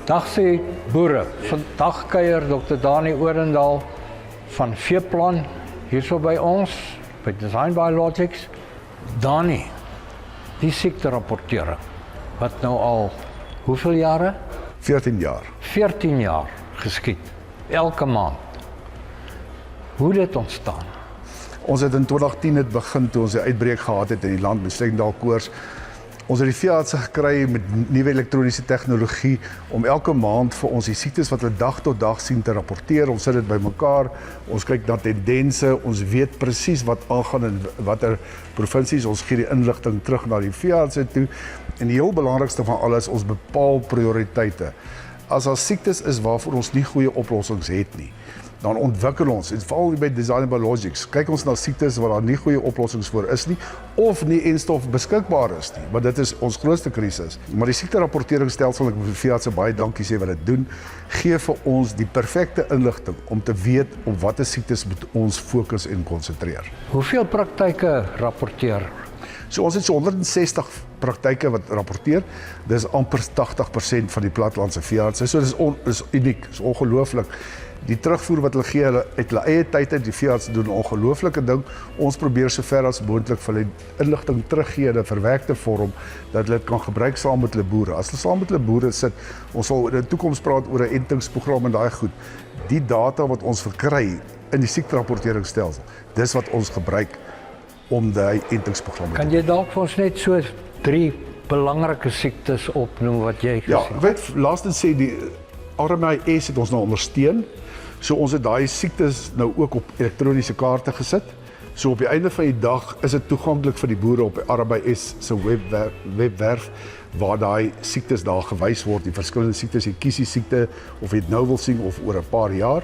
Dag sê boere, vandag kuier Dr. Dani Odendaal van Veeplan hierso by ons, by Design Biologics. Dani, die siekterapportering, wat nou al, hoeveel jare? 14 jaar. 14 jaar geskied, elke maand. Hoe dit ontstaan? Ons het in 2010 het begin toe ons die uitbreek gehad het in die land met Stendal-koors. Ons het die veeartse gekry met nuwe elektroniese tegnologie om elke maand vir ons die siektes wat hulle dag tot dag sien te rapporteer. Ons sit dit bymekaar, ons kyk na tendense, ons weet presies wat aangaan in watter provinsies, ons gee die inligting terug na die veeartse toe. En die heel belangrikste van alles, ons bepaal prioriteite. As daar siektes is waarvoor ons nie goeie oplossings het nie, dan ontwikkel ons, en veral by Design Biologics, kyk ons na siektes waar daar nie goeie oplossings voor is nie, of nie enstof beskikbaar is nie, want dit is ons grootste krisis. Maar die siekterapporteringsstelsel, ek moet vir veeartse baie dankie sê wat dit doen, gee vir ons die perfekte inligting om te weet op watter siektes moet ons fokus en konsentreer. Hoeveel praktyke rapporteer? So ons het so 160 praktyke wat rapporteer. Dis amper 80% van die plattelandse veeartse. So dis uniek, dis ongelooflik. Die terugvoer wat hulle gee, hulle uit hulle eie tyd uit, die veeartse doen 'n ongelooflike ding. Ons probeer so ver as moontlik vir hulle inligting teruggee in 'n verwerkte vorm dat hulle dit kan gebruik saam met hulle boere. As hulle saam met hulle boere sit, ons sal in die toekoms praat oor 'n entingsprogram en daai goed. Die data wat ons verkry in die siekterapporteringsstelsel, dis wat ons gebruik om die entingsprogram te doen. Kan jy dalk vir ons net so 3 belangrike siektes opnoem wat jy gesien het? Ja, weet, laastens sê die RMIS het ons nou ondersteun. So ons het daai siektes nou ook op elektroniese kaarte gesit. So op die einde van die dag is dit toeganklik vir die boere op die RMIS se webwerf waar daai siektes daar gewys word, die verskillende siektes, die kiesie siekte of jy dit nou wil sien of oor 'n paar jaar.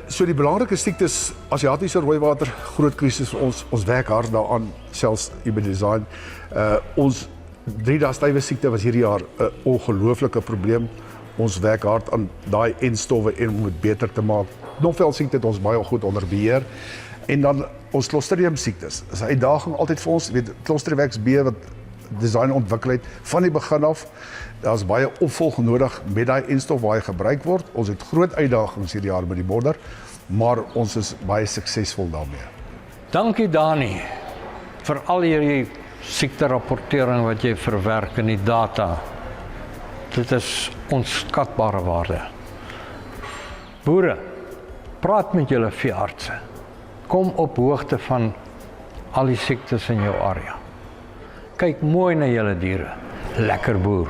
So die belangrike siektes, Asiatiese rooiwater, groot krisis vir ons. Ons werk hard daaraan, selfs by Design. Ons 3-dae stywe siekte was hierdie jaar 'n ongelooflike probleem. Ons werk hard aan daai enstowwe en om dit beter te maak. Knofvel siekte het ons baie goed onder beheer. En dan ons Clostridium siektes. Dis 'n uitdaging altyd vir ons, weet Clostridium B wat Design ontwikkel het van die begin af. Daar's baie opvolg nodig met daai enstof waar hy gebruik word. Ons het groot uitdagings hierdie jaar met die modder, maar ons is baie suksesvol daarmee. Dankie Dani vir al hierdie siekterapportering wat jy verwerk in die data. Dit is onskatbare waarde. Boere, praat met julle veeartse. Kom op hoogte van al die siektes in jou area. Kyk mooi na julle diere. Lekker boer.